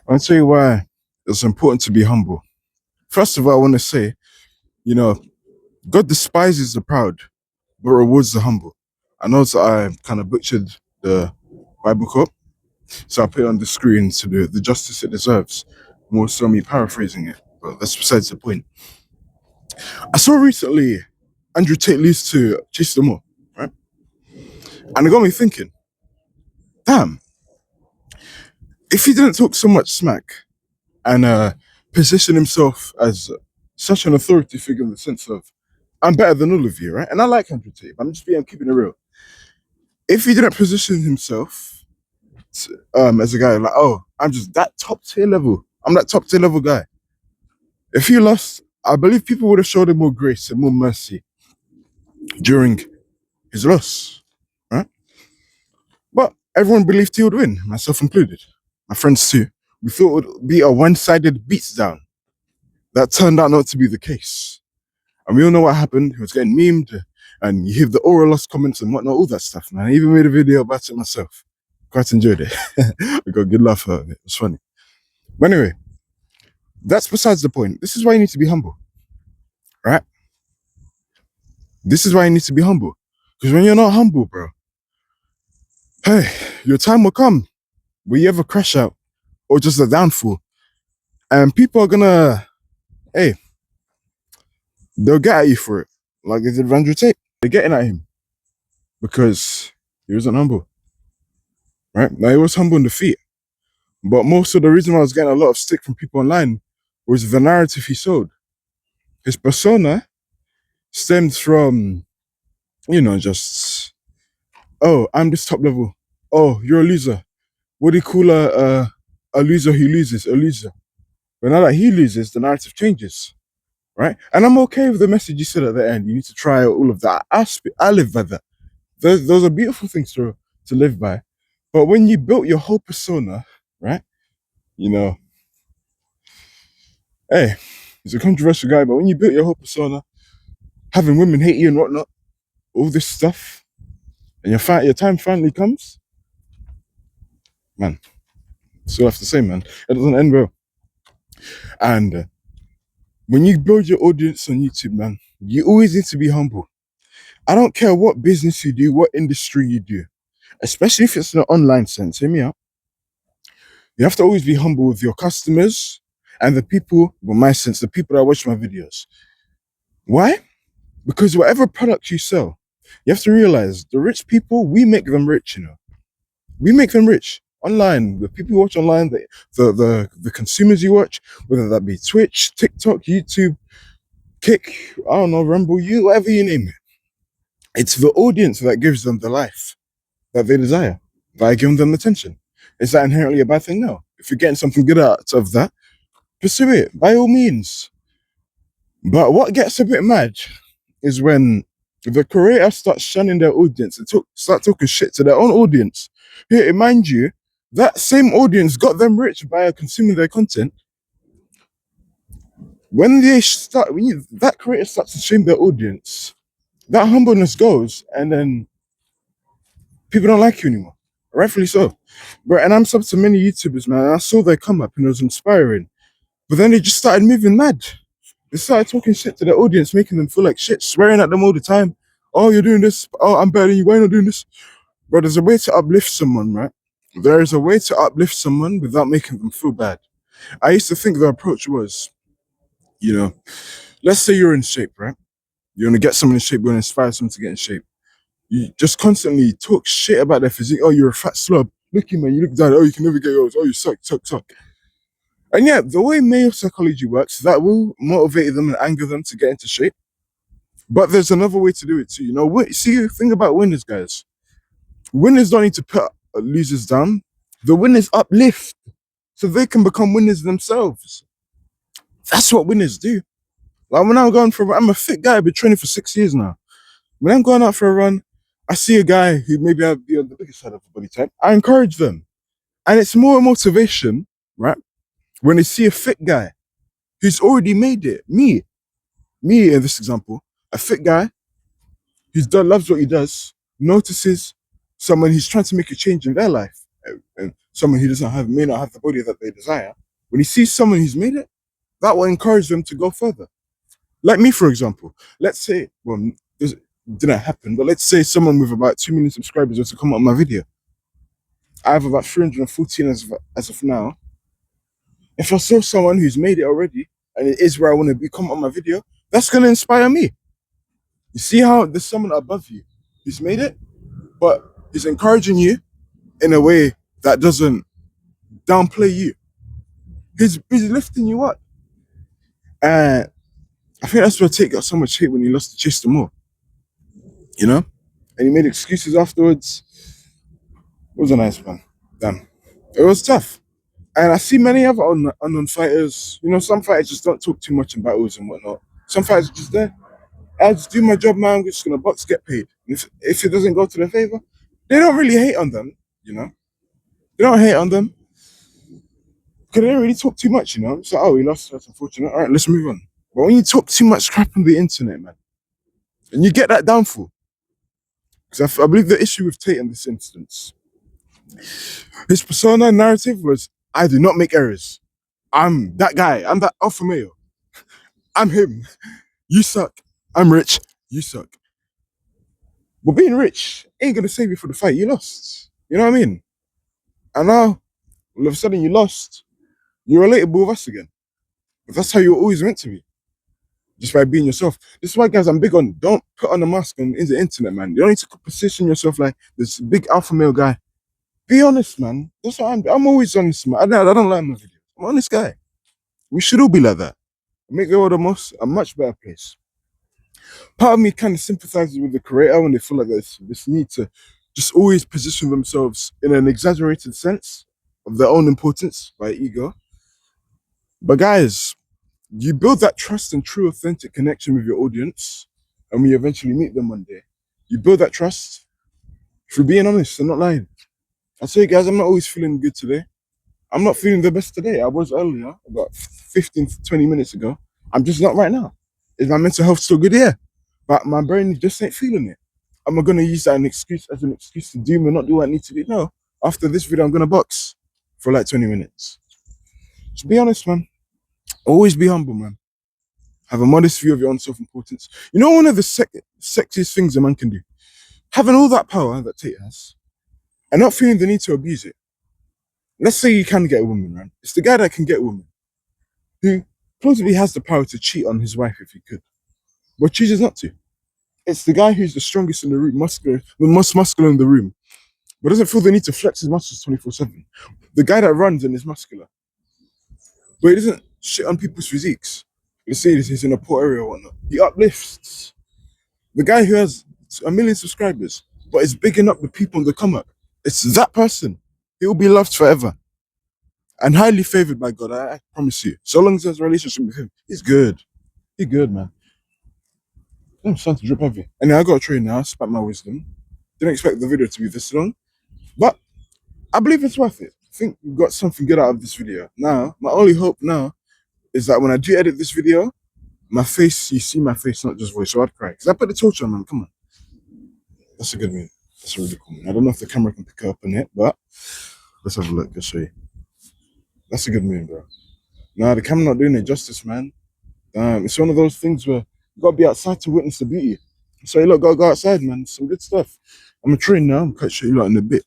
I'll tell you why it's important to be humble. First of all, I want to say, you know, God despises the proud, but rewards the humble. I know that I kind of butchered the Bible quote, so I put it on the screen to do the justice it deserves. More so me paraphrasing it, but that's besides the point. I saw recently Andrew Tate lose to Chase the Moore, right? And it got me thinking, damn, if he didn't talk so much smack and position himself as such an authority figure in the sense of I'm better than all of you, right? And I like Andrew Tate. I'm just being keeping it real. If he didn't position himself as a guy like, oh, I'm just that top tier level. I'm that top tier level guy. If he lost, I believe people would have showed him more grace and more mercy during his loss, right? But everyone believed he would win, myself included, my friends too. We thought it would be a one-sided beatdown. That turned out not to be the case. And we all know what happened. He was getting memed, and you hear the oral loss comments and whatnot, all that stuff, man. I even made a video about it myself. Quite enjoyed it. I got a good laugh out of it. It was funny. But anyway, that's besides the point. This is why you need to be humble, right? This is why you need to be humble. Because when you're not humble, bro, hey, your time will come where you ever crash out or just a downfall. And people are gonna, hey, they'll get at you for it. Like they did Andrew Tate. They're getting at him because he wasn't humble, right? Now he was humble in defeat. But most of the reason why I was getting a lot of stick from people online was the narrative he sold. His persona stems from, just, oh, I'm this top level. Oh, you're a loser. What do you call a loser who loses? A loser. But now that he loses, the narrative changes, right? And I'm okay with the message you said at the end. You need to try all of that. I live by that. Those are beautiful things to live by. But when you built your whole persona, right? You know, hey, he's a controversial guy, but when you built your whole persona, having women hate you and whatnot, all this stuff, and your time finally comes, man, still have to say, man, it doesn't end well. And when you build your audience on YouTube, man, you always need to be humble. I don't care what business you do, what industry you do, especially if it's in an online sense. Hear me out. You have to always be humble with your customers and the people, well, my sense, the people that watch my videos. Why? Because whatever product you sell, you have to realize the rich people, we make them rich, We make them rich online. The people you watch online, the consumers you watch, whether that be Twitch, TikTok, YouTube, Kick, I don't know, Rumble, whatever you name it. It's the audience that gives them the life that they desire by giving them attention. Is that inherently a bad thing? No. If you're getting something good out of that, pursue it by all means. But what gets a bit mad is when the creator starts shunning their audience and start talking shit to their own audience. Here, mind you, that same audience got them rich by consuming their content. When that creator starts to shame their audience, that humbleness goes, and then people don't like you anymore. Rightfully so. But and I'm sub to many YouTubers, man. And I saw their come up and it was inspiring. But then they just started moving mad. They started talking shit to their audience, making them feel like shit, swearing at them all the time. Oh, you're doing this. Oh, I'm better than you. Why not doing this? But there's a way to uplift someone, right? There is a way to uplift someone without making them feel bad. I used to think the approach was, let's say you're in shape, right? You want to get someone in shape, you want to inspire someone to get in shape. You just constantly talk shit about their physique. Oh, you're a fat slob. Look, man, you look down. Oh, you can never get yours. Oh, you suck, suck, suck. And yeah, the way male psychology works, that will motivate them and anger them to get into shape. But there's another way to do it too. See, think about winners, guys. Winners don't need to put losers down. The winners uplift so they can become winners themselves. That's what winners do. Like when I'm a fit guy. I've been training for 6 years now. When I'm going out for a run, I see a guy who maybe I'd be on the bigger side of the body type. I encourage them. And it's more motivation, right? When they see a fit guy who's already made it. Me in this example, a fit guy loves what he does, notices someone who's trying to make a change in their life and someone who doesn't have may not have the body that they desire, when he sees someone who's made it, that will encourage them to go further. Like me, for example. Let's say, well, this didn't happen, but let's say someone with about 2 million subscribers was to come on my video. I have about 314 as of now. If I saw someone who's made it already and it is where I want to be, come on my video, that's going to inspire me. You see how there's someone above you who's made it, but he's encouraging you in a way that doesn't downplay you. He's lifting you up. And I think that's why Tate got so much hate when he lost to Chase the Moore, you know? And he made excuses afterwards. It was a nice one. Damn. It was tough. And I see many other unknown fighters. You know, some fighters just don't talk too much in battles and whatnot. Some fighters are just there. I just do my job, man. I'm just gonna box, get paid. If it doesn't go to their favor, they don't really hate on them, you know? They don't hate on them. Because they don't really talk too much, you know? It's like, oh, we lost, that's unfortunate. All right, let's move on. But when you talk too much crap on the internet, man, and you get that downfall, because I believe the issue with Tate in this instance, his persona narrative was, I do not make errors. I'm that guy. I'm that alpha male. I'm him. You suck. I'm rich. You suck. But being rich ain't gonna save you for the fight. You lost. You know what I mean? And now, all of a sudden, you lost. You're relatable with us again. But that's how you're always meant to be. Just by being yourself. This is why, guys, I'm big on don't put on a mask on in the internet, man. You don't need to position yourself like this big alpha male guy. Be honest, man. That's what I'm always honest, man. I don't like my videos. I'm an honest guy. We should all be like that. Make the world a much better place. Part of me kind of sympathizes with the creator when they feel like there's this need to just always position themselves in an exaggerated sense of their own importance by ego. But guys, you build that trust and true, authentic connection with your audience, and when you eventually meet them one day, you build that trust through being honest and not lying. I say, guys, I'm not always feeling good today. I'm not feeling the best today. I was earlier, about 15 to 20 minutes ago. I'm just not right now. Is my mental health still good? Yeah. But my brain just ain't feeling it. Am I going to use that as an excuse to do or not do what I need to do? No. After this video, I'm going to box for like 20 minutes. Just be honest, man. Always be humble, man. Have a modest view of your own self-importance. You know, one of the sexiest things a man can do? Having all that power that Tate has and not feeling the need to abuse it. Let's say you can get a woman, right? It's the guy that can get a woman who plausibly has the power to cheat on his wife if he could, but chooses not to. It's the guy who's the strongest in the room, muscular, the most muscular in the room, but doesn't feel the need to flex his muscles 24/7. The guy that runs and is muscular, but he doesn't shit on people's physiques. Let's say he's in a poor area or whatnot. He uplifts. The guy who has 1 million subscribers, but is bigging up the people on the come up. It's that person. He will be loved forever and highly favored by God. I promise you. So long as there's a relationship with him, he's good. He's good, man. I'm starting to drip heavy. And I got to train now. Spat my wisdom. Didn't expect the video to be this long, but I believe it's worth it. I think we got something good out of this video. Now, my only hope now is that when I do edit this video, my face, you see my face, not just voice. So I'd cry. Because I put the torch on, man. Come on. That's a good move. That's a really cool move. I don't know if the camera can pick up on it, but let's have a look. I'll show you. That's a good move, bro. Nah, the camera not doing it justice, man. It's one of those things where you gotta be outside to witness the beauty. So look, gotta go outside, man. Some good stuff. I'm a train now. I'm quite sure you lot in a bit.